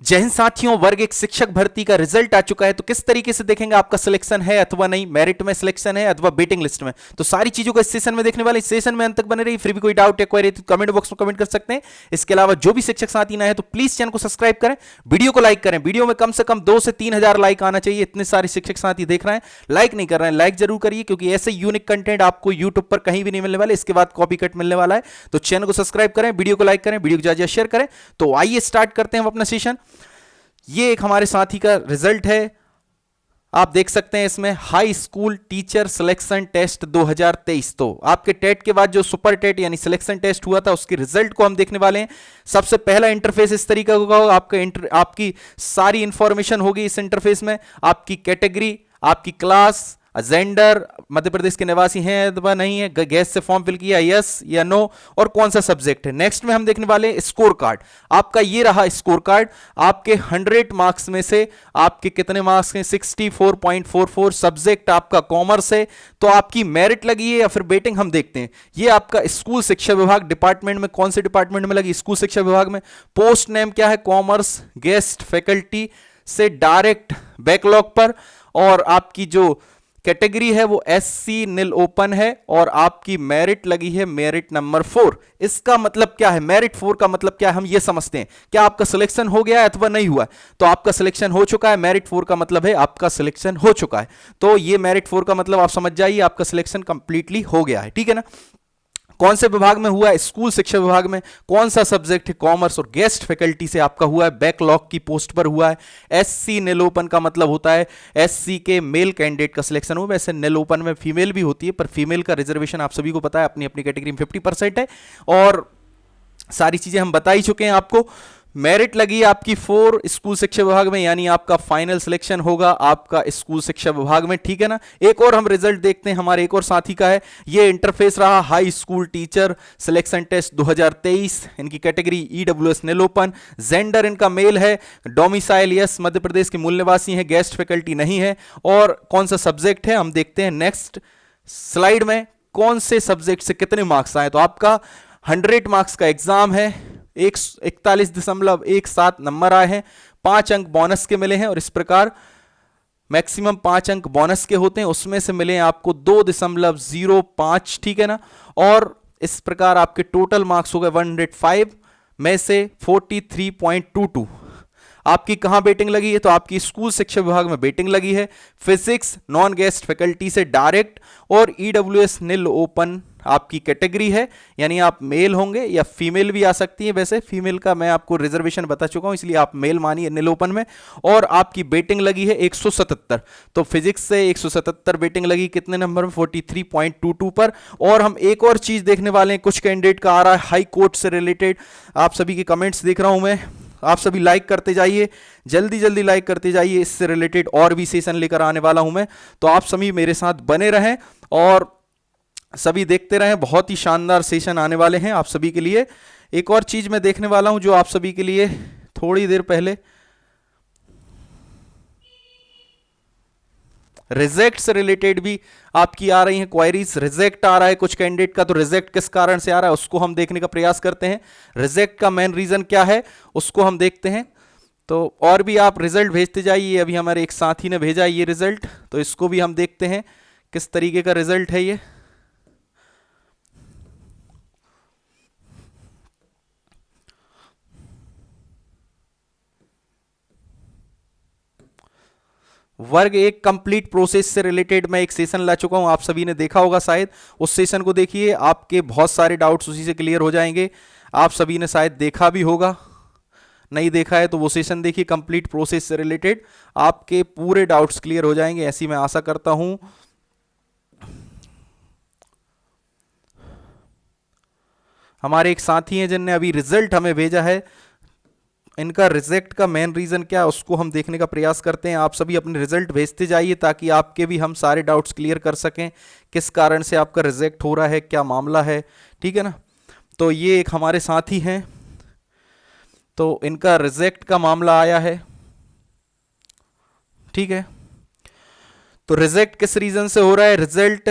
जय हिंद साथियों, वर्ग एक शिक्षक भर्ती का रिजल्ट आ चुका है। तो किस तरीके से देखेंगे आपका सिलेक्शन है अथवा नहीं, मेरिट में सिलेक्शन है अथवा वेटिंग लिस्ट में, तो सारी चीजों को इस सेशन में देखने वाले। इस सेशन में अंत तक बने रही। फिर भी कोई डाउट या क्वेरी तो कमेंट बॉक्स में कमेंट कर सकते हैं। इसके अलावा जो भी शिक्षक साथी नए हैं तो प्लीज चैनल को सब्सक्राइब करें, वीडियो को लाइक करें। वीडियो में कम से कम 2 से 3 हजार लाइक आना चाहिए। इतने सारे शिक्षक साथी देख रहे हैं, लाइक नहीं कर रहे हैं, लाइक जरूर करिए, क्योंकि ऐसे यूनिक कंटेंट आपको यूट्यूब पर कहीं भी नहीं मिलने वाले। इसके बाद कॉपी कट मिलने वाला है। तो चैनल को सब्सक्राइब करें, वीडियो को लाइक करें, वीडियो को ज्यादा शेयर करें। तो आइए स्टार्ट करते हैं हम अपना सेशन। ये एक हमारे साथी का रिजल्ट है, आप देख सकते हैं इसमें high school teacher selection test 2023। तो आपके टेट के बाद जो सुपर टेट यानी सिलेक्शन टेस्ट हुआ था उसके रिजल्ट को हम देखने वाले हैं। सबसे पहला इंटरफेस इस तरीके का होगा। आपकी सारी इंफॉर्मेशन होगी इस इंटरफेस में। आपकी कैटेगरी, आपकी क्लास, जेंडर, मध्य प्रदेश के निवासी हैं अथवा नहीं है, गैस से फॉर्म फिल किया यस या नो, और कौन सा सब्जेक्ट है। नेक्स्ट में हम देखने वाले हैं स्कोर कार्ड। आपका ये रहा स्कोर कार्ड। आपके 100 मार्क्स में से आपके कितने मार्क्स हैं? 64.44। सब्जेक्ट आपका कॉमर्स है। तो आपकी मेरिट लगी है या फिर वेटिंग, हम देखते हैं। ये आपका स्कूल शिक्षा विभाग डिपार्टमेंट में, कौन से डिपार्टमेंट में लगी? स्कूल शिक्षा विभाग में। पोस्ट नेम क्या है? कॉमर्स, गेस्ट फैकल्टी से डायरेक्ट बैकलॉग पर। और आपकी जो कैटेगरी है वो एससी नील ओपन है। और आपकी मेरिट लगी है मेरिट नंबर 4। इसका मतलब क्या है? मेरिट 4 का मतलब क्या है हम ये समझते हैं। क्या आपका सिलेक्शन हो गया है अथवा नहीं हुआ? तो आपका सिलेक्शन हो चुका है। मेरिट 4 का मतलब है आपका सिलेक्शन हो चुका है। तो ये मेरिट 4 का मतलब आप समझ जाइए, आपका सिलेक्शन कंप्लीटली हो गया है। ठीक है ना। कौन से विभाग में हुआ है? स्कूल शिक्षा विभाग में। कौन सा सब्जेक्ट है? कॉमर्स। और गेस्ट फैकल्टी से आपका हुआ है, बैकलॉग की पोस्ट पर हुआ है। एससी नीलोपन का मतलब होता है एससी के मेल कैंडिडेट का सिलेक्शन हुआ। वैसे नीलोपन में फीमेल भी होती है, पर फीमेल का रिजर्वेशन आप सभी को पता है, अपनी अपनी कैटेगरी में 50% है। और सारी चीजें हम बता ही चुके हैं आपको। मेरिट लगी आपकी 4 स्कूल शिक्षा विभाग में, यानी आपका फाइनल सिलेक्शन होगा आपका स्कूल शिक्षा विभाग में। ठीक है ना। एक और हम रिजल्ट देखते हैं, हमारे एक और साथी का है। ये इंटरफेस रहा high school teacher selection test 2023। इनकी कैटेगरी ईडब्ल्यूएस नीलोपन। जेंडर इनका मेल है। डोमिसाइल यस, मध्य प्रदेश के मूल निवासी है। गेस्ट फैकल्टी नहीं है। और कौन सा सब्जेक्ट है हम देखते हैं नेक्स्ट स्लाइड में। कौन से सब्जेक्ट से कितने मार्क्स आए? तो आपका 100 मार्क्स का एग्जाम है। 41.17 नंबर आए हैं। 5 अंक बोनस के मिले हैं। और इस प्रकार मैक्सिमम 5 अंक बोनस के होते हैं, उसमें से मिले आपको 2.05। ठीक है ना। और इस प्रकार आपके टोटल मार्क्स हो गए 105 में से 43.22। आपकी कहां बेटिंग लगी है? तो आपकी स्कूल शिक्षा विभाग में बेटिंग लगी है। फिजिक्स नॉन गेस्ट फैकल्टी से डायरेक्ट। और ईडब्ल्यूएस नील ओपन आपकी कैटेगरी है, यानी आप मेल होंगे या फीमेल भी आ सकती है। वैसे फीमेल का मैं आपको रिजर्वेशन बता चुका हूं, इसलिए आप मेल मानिए नील ओपन में। और आपकी बेटिंग लगी है 177। तो फिजिक्स से 177 बेटिंग लगी कितने नंबर में? 43.22 पर। और हम एक और चीज देखने वाले हैं। कुछ कैंडिडेट का आ रहा है हाई कोर्ट से रिलेटेड। आप सभी के कमेंट्स देख रहा हूं मैं, आप सभी लाइक करते जाइए, जल्दी जल्दी लाइक करते जाइए। इससे रिलेटेड और भी सेशन लेकर आने वाला हूं मैं, तो आप सभी मेरे साथ बने रहें और सभी देखते रहें। बहुत ही शानदार सेशन आने वाले हैं आप सभी के लिए। एक और चीज मैं देखने वाला हूं जो आप सभी के लिए थोड़ी देर पहले रिजेक्ट से रिलेटेड भी आपकी आ रही हैं क्वायरीज। रिजेक्ट आ रहा है कुछ कैंडिडेट का, तो रिजेक्ट किस कारण से आ रहा है उसको हम देखने का प्रयास करते हैं। रिजेक्ट का मेन रीजन क्या है उसको हम देखते हैं। तो और भी आप रिजल्ट भेजते जाइए। अभी हमारे एक साथी ने भेजा ये रिजल्ट, तो इसको भी हम देखते हैं किस तरीके का रिजल्ट है ये। वर्ग एक कंप्लीट प्रोसेस से रिलेटेड मैं एक सेशन ला चुका हूं, आप सभी ने देखा होगा शायद। उस सेशन को देखिए, आपके बहुत सारे डाउट्स उसी से क्लियर हो जाएंगे। आप सभी ने शायद देखा भी होगा, नहीं देखा है तो वो सेशन देखिए कंप्लीट प्रोसेस से रिलेटेड, आपके पूरे डाउट्स क्लियर हो जाएंगे, ऐसी मैं आशा करता हूं। हमारे एक साथी हैं जिनने अभी रिजल्ट हमें भेजा है, इनका रिजेक्ट का मेन रीजन क्या है उसको हम देखने का प्रयास करते हैं। आप सभी अपने रिजल्ट भेजते जाइए ताकि आपके भी हम सारे डाउट्स क्लियर कर सकें, किस कारण से आपका रिजेक्ट हो रहा है, क्या मामला है। ठीक है ना। तो ये एक हमारे साथी हैं, तो इनका रिजेक्ट का मामला आया है। ठीक है। तो रिजेक्ट किस रीजन से हो रहा है? Result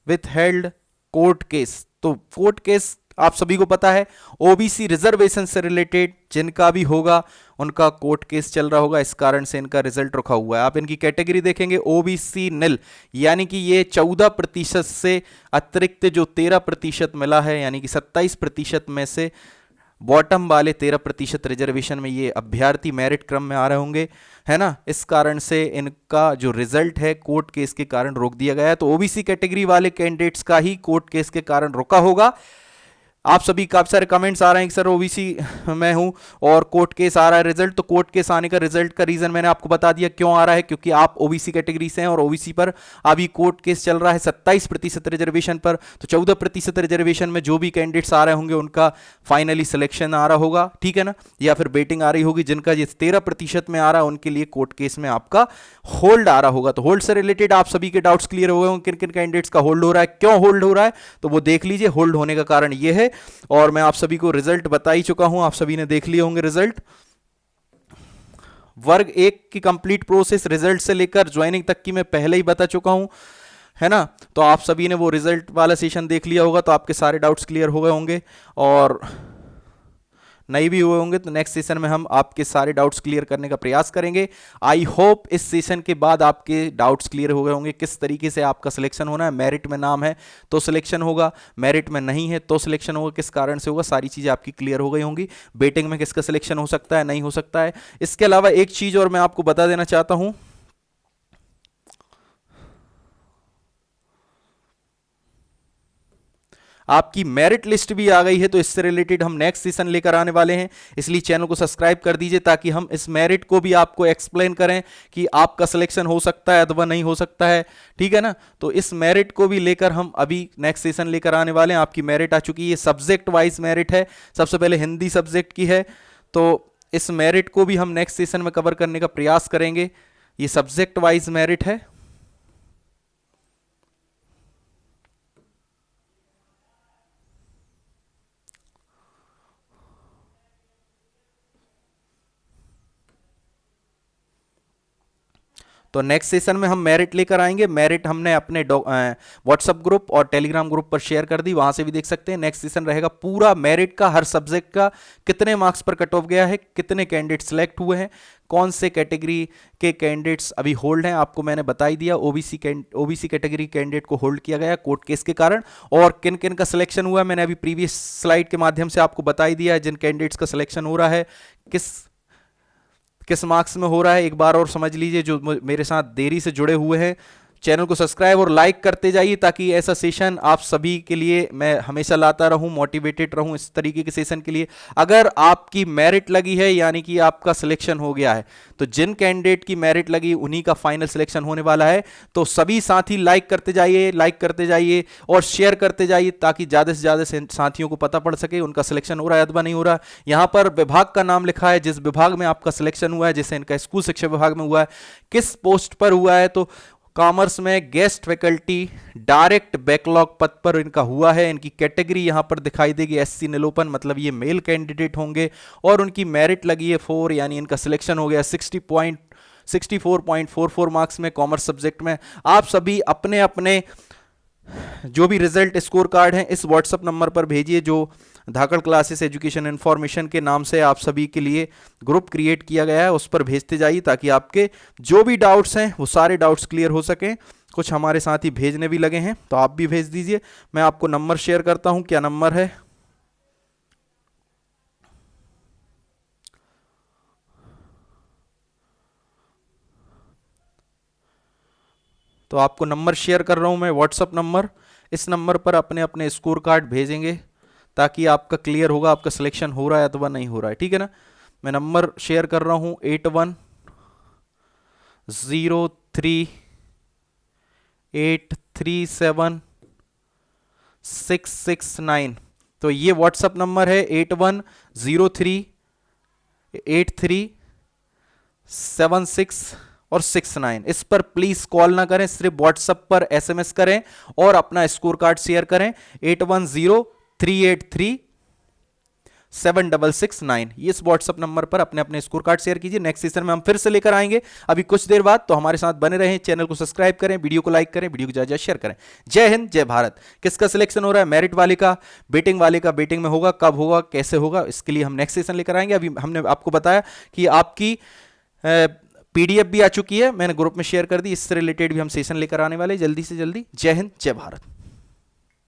with held court case. तो कोर्ट केस आप सभी को पता है ओबीसी रिजर्वेशन से रिलेटेड जिनका भी होगा उनका कोर्ट केस चल रहा होगा, इस कारण से इनका रिजल्ट रुका हुआ है। आप इनकी कैटेगरी देखेंगे ओबीसी निल, यानी कि ये 14% से अतिरिक्त जो 13% मिला है, यानी कि 27% में से बॉटम वाले 13% रिजर्वेशन में ये अभ्यर्थी मेरिट क्रम में आ रहे होंगे, है ना। इस कारण से इनका जो रिजल्ट है कोर्ट केस के कारण रोक दिया गया है। तो ओबीसी कैटेगरी वाले कैंडिडेट्स का ही कोर्ट केस के कारण रुका होगा। आप सभी काफी सारे कमेंट्स आ रहे हैं कि सर ओबीसी मैं हूं और कोर्ट केस आ रहा है रिजल्ट। तो कोर्ट केस आने का रिजल्ट का रीजन मैंने आपको बता दिया क्यों आ रहा है, क्योंकि आप ओबीसी कैटेगरी से हैं और ओबीसी पर अभी कोर्ट केस चल रहा है 27% रिजर्वेशन पर। तो 14% रिजर्वेशन में जो भी कैंडिडेट्स आ रहे होंगे उनका फाइनली सिलेक्शन आ रहा होगा, ठीक है ना, या फिर बेटिंग आ रही होगी। जिनका ये 13% में आ रहा है उनके लिए कोर्ट केस में आपका होल्ड आ रहा होगा। तो होल्ड से रिलेटेड आप सभी के डाउट्स क्लियर हो गए होंगे, किन किन कैंडिडेट्स का होल्ड हो रहा है, क्यों होल्ड हो रहा है, तो वो देख लीजिए। होल्ड होने का कारण ये है और मैं आप सभी को रिजल्ट बता ही चुका हूं, आप सभी ने देख लिए होंगे रिजल्ट। वर्ग 1 की कंप्लीट प्रोसेस रिजल्ट से लेकर ज्वाइनिंग तक की मैं पहले ही बता चुका हूं, है ना। तो आप सभी ने वो रिजल्ट वाला सेशन देख लिया होगा, तो आपके सारे डाउट्स क्लियर हो गए होंगे और नहीं भी हुए होंगे तो नेक्स्ट सेशन में हम आपके सारे डाउट्स क्लियर करने का प्रयास करेंगे। आई होप इस सेशन के बाद आपके डाउट्स क्लियर हो गए होंगे किस तरीके से आपका सिलेक्शन होना है। मेरिट में नाम है तो सिलेक्शन होगा, मेरिट में नहीं है तो सिलेक्शन होगा, किस कारण से होगा, सारी चीज़ें आपकी क्लियर हो गई होंगी। बेटिंग में किसका सिलेक्शन हो सकता है, नहीं हो सकता है। इसके अलावा एक चीज़ और मैं आपको बता देना चाहता हूँ, आपकी मेरिट लिस्ट भी आ गई है, तो इससे रिलेटेड हम नेक्स्ट सेशन लेकर आने वाले हैं। इसलिए चैनल को सब्सक्राइब कर दीजिए ताकि हम इस मेरिट को भी आपको एक्सप्लेन करें कि आपका सिलेक्शन हो सकता है अथवा नहीं हो सकता है, ठीक है ना। तो इस मेरिट को भी लेकर हम अभी नेक्स्ट सेशन लेकर आने वाले हैं। आपकी मेरिट आ चुकी है, सब्जेक्ट वाइज मेरिट है, सबसे पहले हिंदी सब्जेक्ट की है, तो इस मेरिट को भी हम नेक्स्ट सेशन में कवर करने का प्रयास करेंगे। ये सब्जेक्ट वाइज मेरिट है। तो नेक्स्ट सेशन में हम मेरिट लेकर आएंगे। मेरिट हमने अपने व्हाट्सएप ग्रुप और टेलीग्राम ग्रुप पर शेयर कर दी, वहां से भी देख सकते हैं। नेक्स्ट सेशन रहेगा पूरा मेरिट का, हर सब्जेक्ट का, कितने मार्क्स पर कट ऑफ गया है, कितने कैंडिडेट सिलेक्ट हुए हैं, कौन से कैटेगरी के कैंडिडेट्स अभी होल्ड हैं, आपको मैंने बता ही दिया। ओबीसी कैटेगरी कैंडिडेट को होल्ड किया गया कोर्ट केस के कारण, और किन किन का सिलेक्शन हुआ है मैंने अभी प्रीवियस स्लाइड के माध्यम से आपको बता ही दिया है। जिन कैंडिडेट्स का सिलेक्शन हो रहा है किस मार्क्स में हो रहा है, एक बार और समझ लीजिए। जो मेरे साथ देरी से जुड़े हुए हैं, चैनल को सब्सक्राइब और लाइक करते जाइए ताकि ऐसा सेशन आप सभी के लिए मैं हमेशा लाता रहूं, मोटिवेटेड रहूं इस तरीके के सेशन के लिए। अगर आपकी मेरिट लगी है यानी कि आपका सिलेक्शन हो गया है, तो जिन कैंडिडेट की मेरिट लगी उन्हीं का फाइनल सिलेक्शन होने वाला है। तो सभी साथी लाइक करते जाइए और शेयर करते जाइए ताकि ज़्यादा से ज़्यादा साथियों को पता पड़ सके उनका सिलेक्शन हो रहा है अथवा नहीं हो रहा। यहाँ पर विभाग का नाम लिखा है, जिस विभाग में आपका सिलेक्शन हुआ है, जैसे इनका स्कूल शिक्षा विभाग में हुआ है, किस पोस्ट पर हुआ है, तो कॉमर्स में गेस्ट फैकल्टी डायरेक्ट बैकलॉग पद पर इनका हुआ है। इनकी कैटेगरी यहां पर दिखाई देगी एससी निलोपन, मतलब ये मेल कैंडिडेट होंगे, और उनकी मेरिट लगी है 4, यानी इनका सिलेक्शन हो गया 64.44 मार्क्स में कॉमर्स सब्जेक्ट में। आप सभी अपने अपने जो भी रिजल्ट स्कोर कार्ड हैं इस व्हाट्सएप नंबर पर भेजिए, जो धाकड़ क्लासेस एजुकेशन इन्फॉर्मेशन के नाम से आप सभी के लिए ग्रुप क्रिएट किया गया है, उस पर भेजते जाइए ताकि आपके जो भी डाउट्स हैं वो सारे डाउट्स क्लियर हो सकें। कुछ हमारे साथी भेजने भी लगे हैं तो आप भी भेज दीजिए। मैं आपको नंबर शेयर करता हूं, क्या नंबर है, तो आपको नंबर शेयर कर रहा हूं मैं, व्हाट्सएप नंबर। इस नंबर पर अपने अपने स्कोर कार्ड भेजेंगे ताकि आपका क्लियर होगा आपका सिलेक्शन हो रहा है अथवा नहीं हो रहा है, ठीक है ना। मैं नंबर शेयर कर रहा हूं 8103837669। तो ये व्हाट्सएप नंबर है 81038376 और 69। इस पर प्लीज कॉल ना करें, सिर्फ व्हाट्सएप पर एसएमएस करें और अपना स्कोर कार्ड शेयर करें 810383 76669। ये इस व्हाट्सअप नंबर पर अपने अपने स्कोर कार्ड शेयर कीजिए। नेक्स्ट सेशन में हम फिर से लेकर आएंगे अभी कुछ देर बाद, तो हमारे साथ बने रहें, चैनल को सब्सक्राइब करें, वीडियो को लाइक करें, वीडियो को ज्यादा शेयर करें। जय हिंद, जय भारत। किसका सिलेक्शन हो रहा है? मेरिट वाले का, बेटिंग वाले का। बेटिंग में होगा, कब होगा, कैसे होगा, इसके लिए हम नेक्स्ट सेशन लेकर आएंगे। अभी हमने आपको बताया कि आपकी पीडीएफ भी आ चुकी है, मैंने ग्रुप में शेयर कर दी, इससे रिलेटेड भी हम सेशन लेकर आने वाले जल्दी से जल्दी। जय हिंद, जय भारत।